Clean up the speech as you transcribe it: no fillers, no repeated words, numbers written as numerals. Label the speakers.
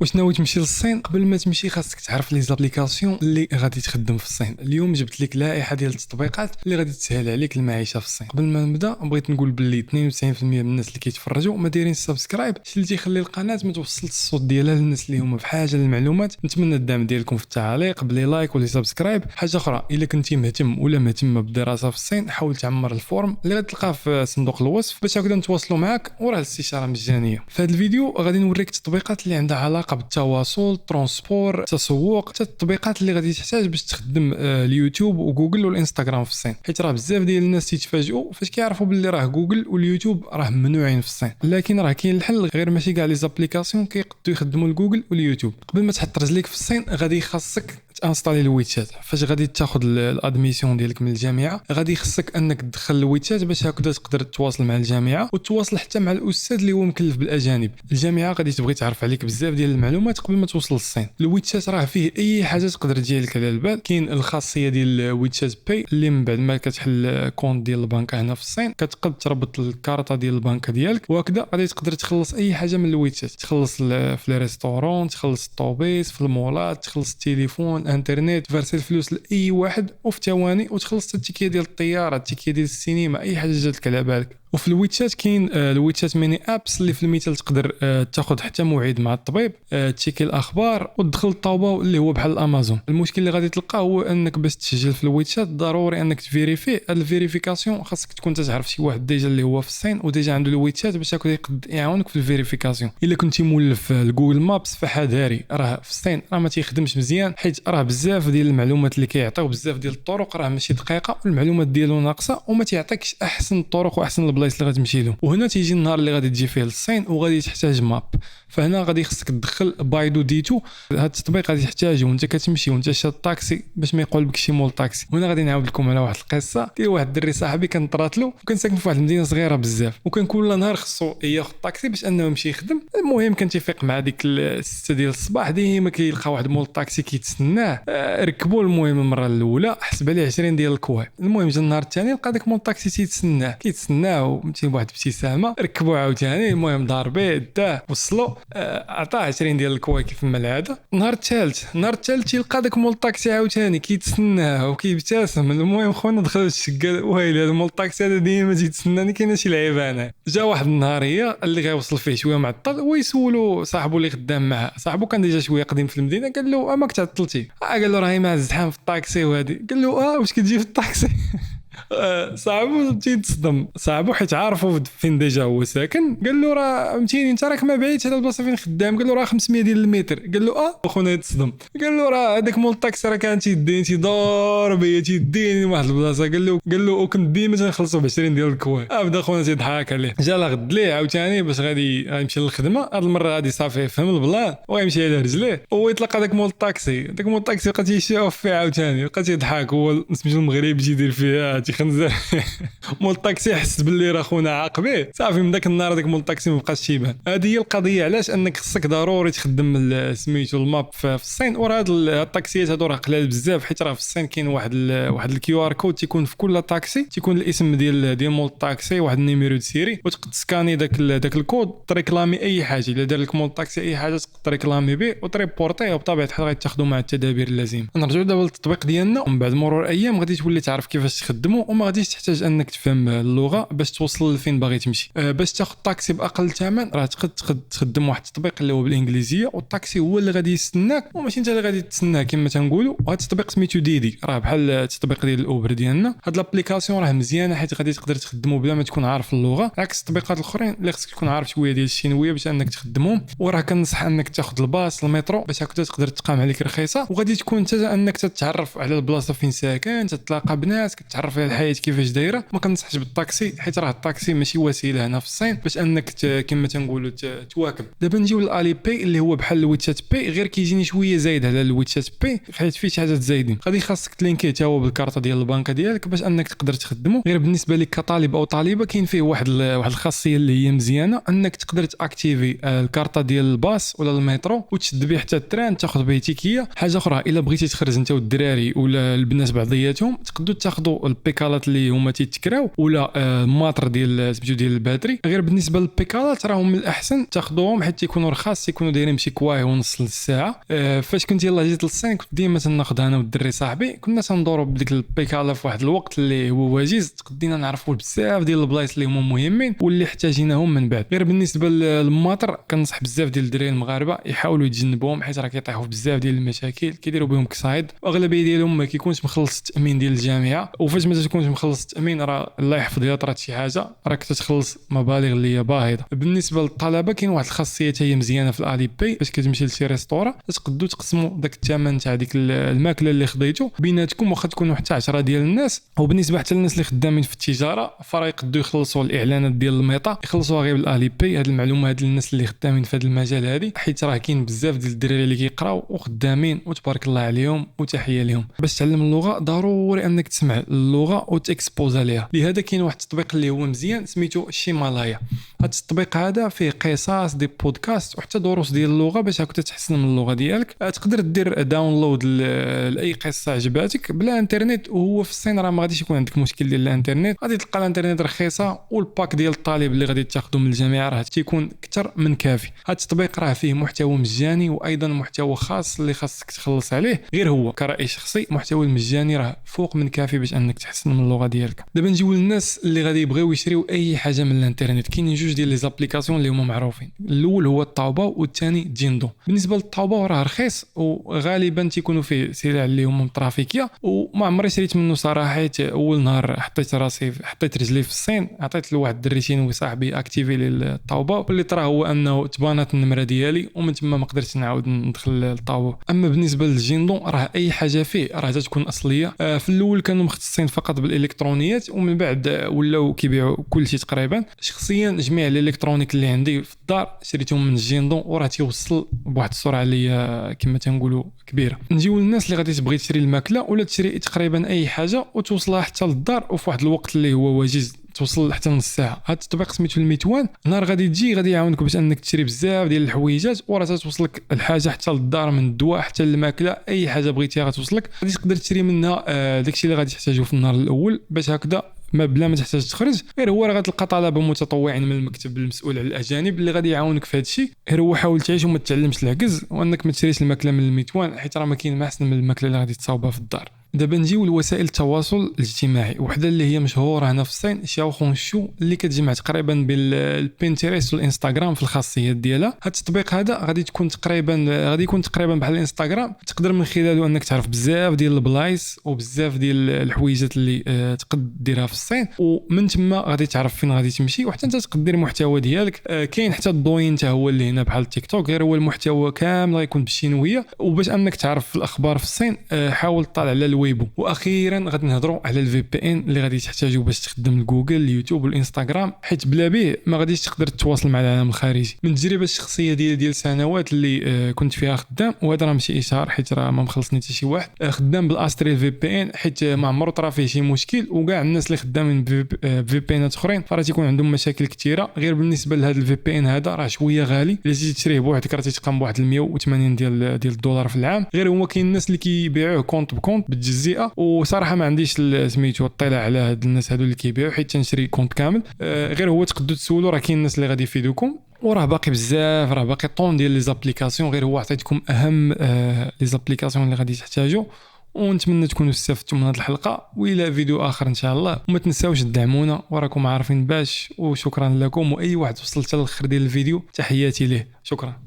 Speaker 1: واش ناوي تمشي للصين؟ قبل ما تمشي خاصك تعرف لي زابليكاسيون اللي غادي تخدم في الصين. اليوم جبت لك لائحه ديال التطبيقات اللي غادي تسهل عليك المعيشه في الصين. قبل ما نبدا بغيت نقول باللي 92% من الناس اللي كيتفرجوا ما دايرين سبسكرايب، شي اللي تيخلي القناه ما توصلش الصوت ديالها للناس اللي هما بحاجه للمعلومات. نتمنى الدعم ديالكم في التعليق بلي لايك ولي سبسكرايب. حاجه اخرى، الا كنتي مهتم ولا مهتمه بالدراسه في الصين، حاول تعمر الفورم اللي غتلقاه في صندوق الوصف باش هكذا نتواصلوا معك، وراه الاستشاره مجانيه. في هذا الفيديو غادي نوريك التطبيقات اللي عندها علاقه بالتواصل، ترونسبور، التسوق، حتى التطبيقات اللي غادي تحتاج باش تخدم اليوتيوب وجوجل والانستغرام في الصين، حيت راه بزاف ديال الناس تيتفاجئوا فاش كيعرفوا باللي راه جوجل واليوتيوب راه ممنوعين في الصين. لكن راه كاين الحل، غير ماشي كاع لي زابليكاسيون كيقدروا يخدموا لجوجل واليوتيوب. قبل ما تحط رجليك في الصين غادي خاصك تانستالي الويتشات. فاش غادي تاخذ الادميسيون ديالك من الجامعه غادي خصك انك تدخل الويتشات باش هكذا تقدر تتواصل مع الجامعه وتواصل حتى مع الاستاذ اللي هو مكلف بالاجانب. الجامعه غادي تبغي تعرف عليك بزاف ديال المعلومات قبل ما توصل للصين. الويتشات راه فيه اي حاجه تقدر تجي لك على البال. كاين الخاصيه ديال الويتشات باي اللي من بعد ما كتحل كونت ديال البنك هنا في الصين كتقد تربط الكارطه ديال البنك ديالك، وهكذا غادي تقدر تخلص اي حاجه من الويتشات. تخلص في لي ريستورون، تخلص الطوبيس، في المولات، تخلص التليفون، انترنت، ترسل فلوس لاي واحد وفي ثواني، وتخلص التيكيه ديال الطياره، التيكيه ديال السينما، اي حاجه جاتك على بالك. وفي الويتشات كاين الويتشات ميني ابس اللي في المثال تقدر تاخذ حتى موعد مع الطبيب، تشيكي الاخبار وتدخل الطوبه اللي هو بحال الامازون. المشكل اللي غادي تلقاه هو انك باش تسجل في الويتشات ضروري انك تفيريفي. هاد الفيريفيكاسيون خاصك تكون تعرف شي واحد ديجا اللي هو في الصين وديجا عنده الويتشات باش هكا يقد يعاونك في الفيريفيكاسيون. الا كنتي مولف الجوجل مابس فحذاري، راه في الصين راه ما تيخدمش مزيان، حيت راه بزاف ديال المعلومات اللي كيعطيو بزاف ديال الطرق راه ماشي دقيقه والمعلومات ديالو ناقصه وما تيعطيكش احسن الطرق واحسن البلايص اللي غتمشي لهم. وهنا تيجي النهار اللي غادي تجي فيه للصين وغادي تحتاج ماب. فهنا غادي خصك تدخل بايدو ديتو. هذا التطبيق غادي تحتاجه وانت كتمشي وانت شاد الطاكسي باش ما يقول بك شي مول طاكسي. وهنا غادي نعاود لكم على واحد القصه ديال واحد الدري صاحبي كان طرات له وكان ساكن في واحد المدينه صغيره بزاف، وكان كل نهار خصو ياخذ طاكسي باش انه يمشي يخدم. المهم كان تيفيق مع ديك 6 ديال الصباح ديما كيلقى واحد مول طاكسي كيتسناه، ركبوا. المهم المره الاولى حسب عليه 20 ديال الكواع. المهم جا النهار الثاني لقى داك مول طاكسي كيتسناه ومشي بواحد ابتسامه، ركبوا عاوتاني. المهم ضاربيه داه وصلوا، عطاه 20 ديال الكواع كيف ما العاده. النهار الثالث تيلقى داك مول طاكسي عاوتاني كيتسناه وكيبتسم. المهم خونا دخل الشقه، ويلي هذا مول طاكسي هذا ديما تيتسناني، كاين شي لعيبه هنا. جا واحد النهاريه اللي غيوصل فيه شويه معطل ويسولو صاحبو اللي خدام معاه. صاحبو كان ديجا شويه قديم في المدينه، قال له ما كتعطلتي؟ قال له راهي مع الزحام في الطاكسي وهذه. قال له واش كتجي في الطاكسي؟ صاحبو تيتصدم، صاحبو حيت عارفو فين ديجا هو ساكن. قال له راه فهمتيني انت راك ما بعيدش على البلاصه فين خدام. قال له راه 500 ديال المتر. قال له خونا يتصدم. قال له راه هذاك مول الطاكسي راه كان تيدور بيا تيديني واحد البلاصه. قال له وكنت ديما تنخلصوا ب 20 ديال الكواع. بدا خونا تيضحك عليه. جا غد ليه عاوتاني باش غادي يمشي للخدمه. هاد المره غادي صافي فهم البلان ويمشي على رجليه ويطلق داك مول الطاكسي. بقى تيشوف فيه عاوتاني، بقى تيضحك. هو سميتو المغرب يجي يدير فيها تيخنزر. مول الطاكسي حس باللي راه خونا عاقبيه صافي. من داك النهار داك مول الطاكسي ما بقاش تيبان. هذه هي القضيه علاش انك خصك ضروري تخدم سميتو الماب في الصين. وراه هاد الطاكسيات هادو راه قلال بزاف، حيت راه في الصين كاين واحد الكيو ار كود تيكون في كل طاكسي، تيكون الاسم ديال مول الطاكسي، واحد النيميرو دو سيري، وتقدر تسكاني داك الكود تريكلامي اي حاجه. الا دار لك مول الطاكسي اي حاجه تقدر تريكلامي به وتريبورتيه، وبطبيعه الحال غيتاخذوا مع التدابير اللازمه. نرجعوا دابا للتطبيق ديالنا. ومن بعد مرور ايام غادي تولي تعرف كيفاش تخدموا، وما غاديش تحتاج انك تفهم اللغه باش توصل لفين باغي تمشي. باش تاخذ طاكسي باقل ثمن راه تقدر تخدم واحد التطبيق اللي هو بالانجليزيه، والطاكسي هو اللي غادي يستناك وماشي انت اللي غادي تستناه كما تنقولوا. وهذا التطبيق سميتو ديدي، راه بحال التطبيق ديال الاوبر ديالنا. هاد لابليكاسيون راه مزيانه حيت غادي تقدر تخدمو بلا ما تكون عارف اللغه، عكس التطبيقات الاخرين اللي خصك تكون عارف شويه ديال الشينويه باش انك تخدمهم. وراه كنصح انك تاخذ الباص المترو باش هكذا تقدر تقام عليك رخيصه، وغادي تكون انت انك تتعرف على البلاصه فين ساكن، تتلاقى بناس، كتعرف على الحياه كيفاش دايره. ما كنصحش بالطاكسي حيت راه الطاكسي ماشي وسيله هنا في الصين باش انك كما تنقولوا تواكب. دابا نجيو للالي باي اللي هو بحال الويتشات باي، غير كيجيني شويه زايد على الويتشات باي حيت فيه شي حاجات زايدين. غادي خاصك تلينكي حتى هو بالكارطه ديال البنكه ديالك باش انك تقدر تخدمه. غير بالنسبه لك كطالب او طالبه كاين فيه واحد الخاصيه اللي هي مزيانه، انك تقدر تاكتيفي الكارطه ديال الباص ولا المترو وتشد به حتى التران تاخذ به تيكيه. حاجه اخرى، الا بغيتي تخرج انت والدراري ولا البنات بعضياتهم تقدروا تاخذوا البيك البيكالات اللي هما تيتكراو ولا الماطر ديال سميتو ديال الباتري. غير بالنسبه للبيكالات راهم من الاحسن تاخذوهم حيت يكونوا رخاص، يكونوا دايرين بشي كواي ونص للساعه. فاش كنت يلاه جيت للصين كنت ديما تناخذها انا والدري صاحبي، كنا تندوروا بديك البيكالا في واحد الوقت اللي هو واجز، تقدينا نعرفوا بزاف ديال البلايص اللي هما مهمين واللي احتاجيناهم من بعد. غير بالنسبه للماطر كنصح بزاف ديال الدراري المغاربه يحاولوا يتجنبوهم حيت راه كيطيحوا بزاف ديال المشاكل، كيديروا بهم كسايد، واغلبيه ديالهم ما كيكونش مخلص التامين ديال الجامعه. وفاش ما تكونش مخلص التامين راه الله يحفظ يا طرات شي حاجه راك تتخلص مبالغ اللي هي باهظه. بالنسبه للطلبه كاين واحد الخاصيه حتى هي مزيانه في الالي بي، فاش كتمشي لشي ريستورا تقدروا تقسموا داك الثمن تاع ديك الماكله اللي خديتو بيناتكم، واخا تكونوا حتى 10 ديال الناس. وبالنسبه حتى للناس اللي خدامين في التجاره فراه يقدروا يخلصوا الاعلانات ديال الميطا يخلصوها غير بالالي بي. هاد المعلومه هاد الناس اللي خدامين في هذا المجال هذه، حيت راه كاين بزاف ديال الدراري اللي كيقراو وخدامين وتبارك الله عليهم وتحيه لهم. باش تعلم اللغه ضروري انك تسمع اللغه وتكسبوزا ليها، لهذا كاين واحد التطبيق اللي هو مزيان سميتو شيمالايا. هاد التطبيق هذا فيه قصص دي بودكاست وحتى دروس ديال اللغه باش هكا تحسن من اللغه ديالك. تقدر دير داونلود لاي قصه عجباتك بلا انترنت، وهو في الصين راه ما غاديش يكون عندك مشكل ديال الانترنت، غادي تلقى الانترنت رخيصه، والباك ديال الطالب اللي غادي تاخذه من الجامعه راه تيكون اكثر من كافي. هاد التطبيق راه فيه محتوى مجاني وايضا محتوى خاص اللي خاصك تخلص عليه. غير هو كرأي شخصي المحتوى المجاني راه فوق من كافي باش انك تحسن من اللغه ديالك. دابا نجيو للناس اللي غادي يبغيو يشريو اي حاجه من الانترنت. كاينين جوج ديال لي زابليكاسيون اللي هما معروفين، الاول هو الطاوباو والثاني جيندو. بالنسبه للطاوباو راه رخيص وغالبا تيكونوا فيه سلع اللي هما مترافيكيه، وما عمري شريت منه صراحه. حيت اول نهار حطيت رجلي في الصين عطيت لواحد الدري شينوي صاحبي اكتيفي لي الطاوباو، واللي طرا هو انه تبانات النمره ديالي ومن تما ما قدرتش نعاود ندخل للطاوباو. اما بالنسبه للجيندو راه اي حاجه فيه راه تكون اصليه. في الاول كانوا مختصين فقط بالالكترونيات، ومن بعد ولاو كيبيعوا كل شيء تقريبا. شخصيا جميع الالكترونيك اللي عندي في الدار شريتهم من الجيندو، وراه تيوصل بواحد السرعه اللي كما تنقولوا كبيره. نجيو للناس اللي غادي تبغي تشري الماكله ولا تشري تقريبا اي حاجه وتوصلها حتى للدار وفي واحد الوقت اللي هو واجز توصل حتى نص ساعه. هذا التطبيق سميتو الميتوان. نهار غادي تجي غادي يعاونك باش انك تشري بزاف ديال الحويجات، وراه توصلك الحاجه حتى للدار، من الدواء حتى الماكله، اي حاجه بغيتيها غتوصلك. غادي تقدر تشري منها داكشي اللي غادي تحتاجو في النهار الاول باش هكذا ما بلا ما تحتاج تخرج. غير هو راه غتلقى طلبه متطوعين من المكتب المسؤول على الاجانب اللي غادي يعاونك في هذا الشيء. غير هو حاول تعيش وما تتعلمش العكز، وانك ما تشريش الماكله من الميتوان حيت راه ما كاين ما احسن من الماكله اللي غادي تصاوبها في الدار. دابا نجيو لوسائل التواصل الاجتماعي، وحده اللي هي مشهوره هنا في الصين شاوخونشو، اللي كتجمع تقريبا بالبينتريست والانستغرام في الخاصيات ديالها. هذا التطبيق هذا غادي يكون تقريبا بحال الانستغرام، تقدر من خلاله انك تعرف بزاف ديال البلايص وبزاف ديال الحويجات اللي تقدر ديرها في الصين، ومن تما غادي تعرف فين غادي تمشي، وحتى انت تقدر دير المحتوى ديالك. كاين حتى الدوين حتى هو اللي هنا بحال التيك توك، غير هو المحتوى كامل غيكون بالشينويه. وباش انك تعرف الاخبار في الصين حاول تطلع على الويبو. واخيرا غادي نهضروا على الفي بي ان اللي غادي تحتاجو باش تخدم جوجل اليوتيوب والانستغرام، حيت بلا به ما غاديش تقدر تتواصل مع العالم الخارجي. من التجربه الشخصيه ديال سنوات اللي كنت فيها خدام، وهذا راه ماشي اشهار حيت راه ما مخلصني حتى شي واحد، خدام بالاستري الفي بي ان حيت ما عمرو طرا فيه شي مشكل. وكاع الناس اللي خدامين بفي بي انات اخرين راه تيكون عندهم مشاكل كثيره. غير بالنسبه لهذا الفي بي ان هذا راه شويه غالي، الا جيتي تشريه بوحدك راه تيتقام بواحد 180 ديال الدولار في العام. غير هو كاين الناس اللي كيبيعوه كونط بكونط بالجزئه، وصراحه ما عنديش سميتو اطلاع على هاد الناس هادو اللي كيبيعوا حيت تنشري كونط كامل. غير هو تقدروا تسولوا، راه كاين الناس اللي غادي يفيدوكم، وراه باقي بزاف، راه باقي طون ديال لي زابليكاسيون. غير هو عطيتكم اهم لي زابليكاسيون اللي غادي تحتاجوا، ونتمنى تكونوا استفدتوا من هذه الحلقه، والى فيديو اخر ان شاء الله. وما تنساوش تدعمونا وراكم عارفين باش. وشكرا لكم، واي واحد وصلت للاخر ديال الفيديو تحياتي ليه، شكرا.